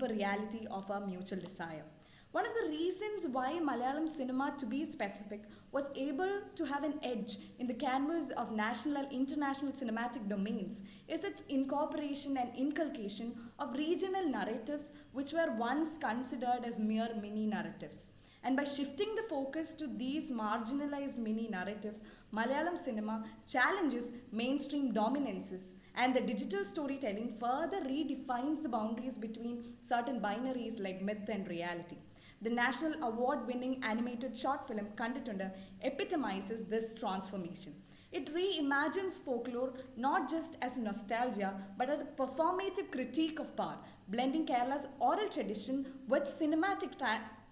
deeper reality of our mutual desire. One of the reasons why Malayalam cinema, to be specific, was able to have an edge in the canvas of national and international cinematic domains is its incorporation and inculcation of regional narratives which were once considered as mere mini narratives. And by shifting the focus to these marginalized mini narratives, Malayalam cinema challenges mainstream dominances, and the digital storytelling further redefines the boundaries between certain binaries like myth and reality. The national award winning animated short film Kanditunda epitomizes this transformation. It reimagines folklore not just as nostalgia but as a performative critique of power, blending Kerala's oral tradition with cinematic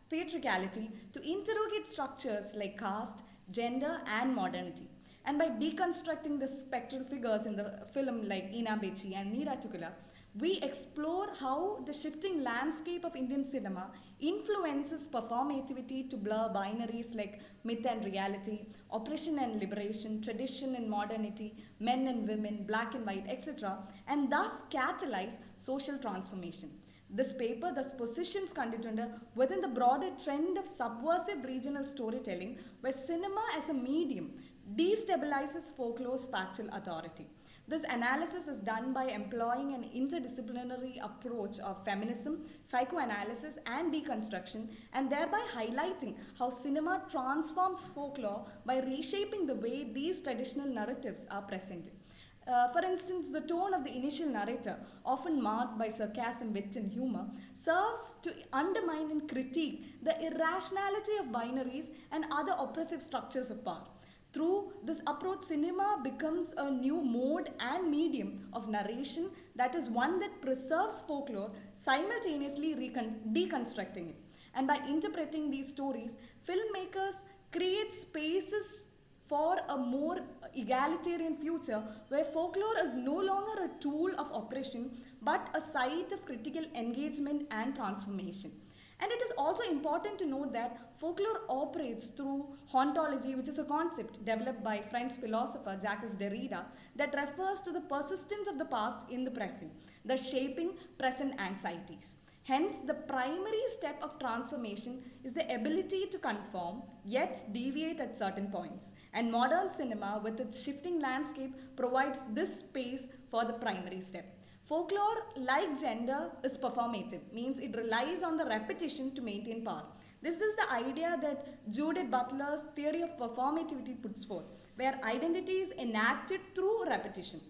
theatricality to interrogate structures like caste, gender, and modernity. And by deconstructing the spectral figures in the film like Inambechi and Neera Tukula, we explore how the shifting landscape of Indian cinema influences performativity to blur binaries like myth and reality, oppression and liberation, tradition and modernity, men and women, black and white, etc., and thus catalyze social transformation. This paper thus positions Kanditunda within the broader trend of subversive regional storytelling, where cinema as a medium destabilizes folklore's factual authority. This analysis is done by employing an interdisciplinary approach of feminism, psychoanalysis, and deconstruction, and thereby highlighting how cinema transforms folklore by reshaping the way these traditional narratives are presented. For instance, the tone of the initial narrator, often marked by sarcasm, wit, and humor, serves to undermine and critique the irrationality of binaries and other oppressive structures of power. Through this approach, cinema becomes a new mode and medium of narration, that is, one that preserves folklore, simultaneously deconstructing it. And by interpreting these stories, filmmakers create spaces for a more egalitarian future where folklore is no longer a tool of oppression but a site of critical engagement and transformation. And it is also important to note that folklore operates through hauntology, which is a concept developed by French philosopher Jacques Derrida that refers to the persistence of the past in the present, thus shaping present anxieties. Hence, the primary step of transformation is the ability to conform, yet deviate at certain points. And modern cinema, with its shifting landscape, provides this space for the primary step. Folklore, like gender, is performative, means it relies on the repetition to maintain power. This is the idea that Judith Butler's theory of performativity puts forth, where identity is enacted through repetition.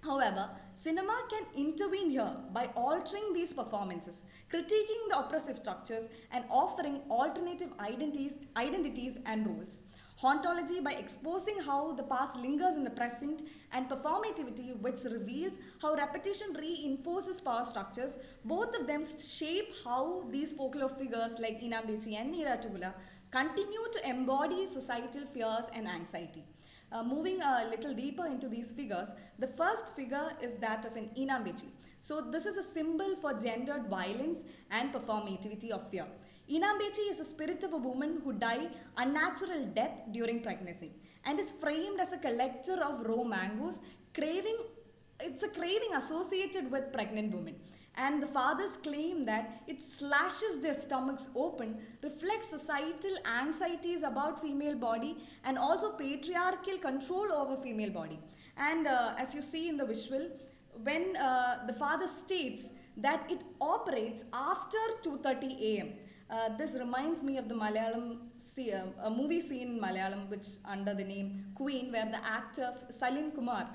However, cinema can intervene here by altering these performances, critiquing the oppressive structures, and offering alternative identities and roles. Hauntology by exposing how the past lingers in the present, and performativity, which reveals how repetition reinforces power structures. Both of them shape how these folklore figures like Inambechi and Neera Tukula continue to embody societal fears and anxiety. Moving a little deeper into these figures, the first figure is that of an Inambechi. So this is a symbol for gendered violence and performativity of fear. Inambechi is the spirit of a woman who died unnatural death during pregnancy and is framed as a collector of raw mangoes, it's a craving associated with pregnant women. And the fathers claim that it slashes their stomachs open, reflects societal anxieties about female body and also patriarchal control over female body. And as you see in the visual, when the father states that it operates after 2:30 a.m. This reminds me of the Malayalam a movie scene in Malayalam which under the name Queen, where the actor Salin Kumar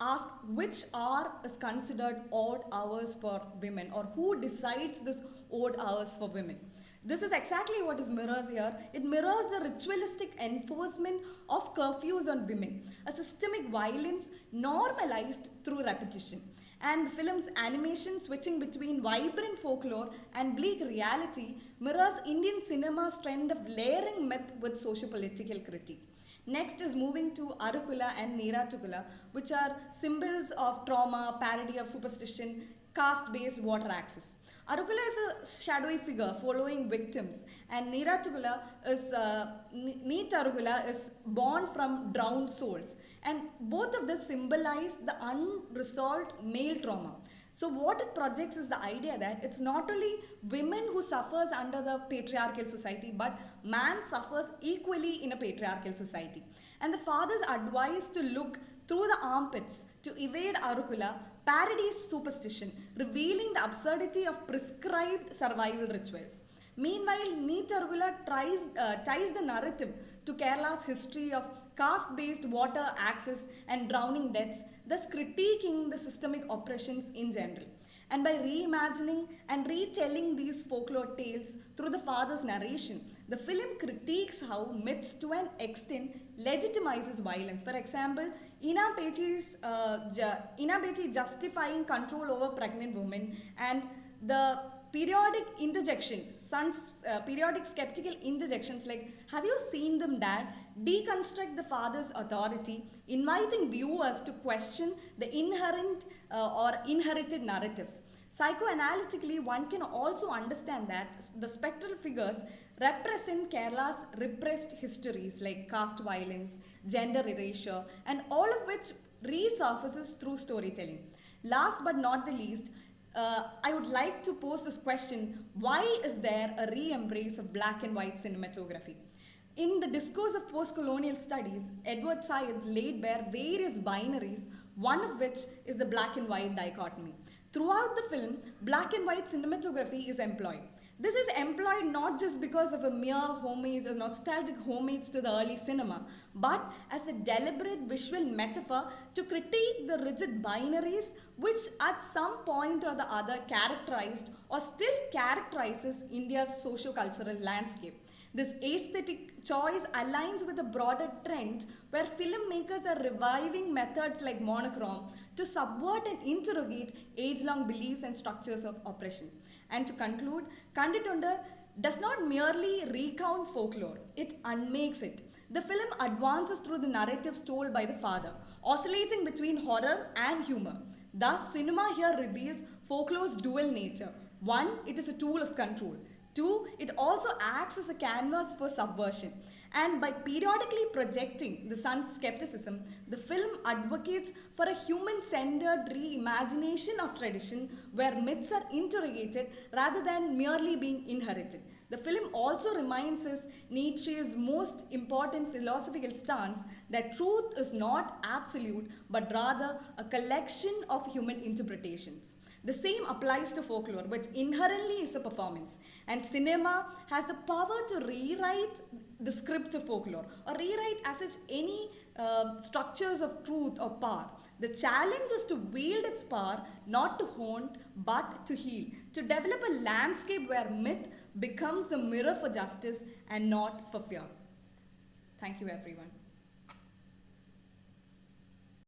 ask which hour is considered odd hours for women, or who decides this odd hours for women. This is exactly what is mirrors here. It mirrors the ritualistic enforcement of curfews on women, a systemic violence normalized through repetition. And the film's animation, switching between vibrant folklore and bleak reality, mirrors Indian cinema's trend of layering myth with socio-political critique. Next is moving to Arukula and Neera Tukula, which are symbols of trauma, parody of superstition, caste-based water access. Arukula is a shadowy figure following victims, and Neera Tukula is Neet Arukula is born from drowned souls. And both of this symbolize the unresolved male trauma. So what it projects is the idea that it's not only women who suffers under the patriarchal society, but man suffers equally in a patriarchal society. And the father's advice to look through the armpits to evade Arukula parodies superstition, revealing the absurdity of prescribed survival rituals. Meanwhile, Neat Arugula ties the narrative to Kerala's history of caste-based water access and drowning deaths, thus critiquing the systemic oppressions in general. And by reimagining and retelling these folklore tales through the father's narration, the film critiques how myths to an extent legitimizes violence. For example, Ina Pechi justifying control over pregnant women, and the periodic interjections, periodic skeptical interjections like, have you seen them, dad, deconstruct the father's authority, inviting viewers to question the inherent or inherited narratives. Psychoanalytically, one can also understand that the spectral figures represent Kerala's repressed histories like caste violence, gender erasure, and all of which resurfaces through storytelling. Last but not the least, I would like to pose this question: why is there a re-embrace of black and white cinematography? In the discourse of post-colonial studies, Edward Said laid bare various binaries, one of which is the black and white dichotomy. Throughout the film, black and white cinematography is employed. This is employed not just because of a mere homage or nostalgic homage to the early cinema, but as a deliberate visual metaphor to critique the rigid binaries which at some point or the other characterized or still characterizes India's socio-cultural landscape. This aesthetic choice aligns with a broader trend where filmmakers are reviving methods like monochrome to subvert and interrogate age-long beliefs and structures of oppression. And to conclude, Kanditunda does not merely recount folklore, it unmakes it. The film advances through the narratives told by the father, oscillating between horror and humor. Thus, cinema here reveals folklore's dual nature. One, it is a tool of control. Two, it also acts as a canvas for subversion. And by periodically projecting the son's skepticism, the film advocates for a human-centered reimagination of tradition where myths are interrogated rather than merely being inherited. The film also reminds us Nietzsche's most important philosophical stance that truth is not absolute but rather a collection of human interpretations. The same applies to folklore, which inherently is a performance. And cinema has the power to rewrite the script of folklore or rewrite as such any structures of truth or power. The challenge is to wield its power not to haunt but to heal, to develop a landscape where myth becomes a mirror for justice and not for fear. Thank you, everyone.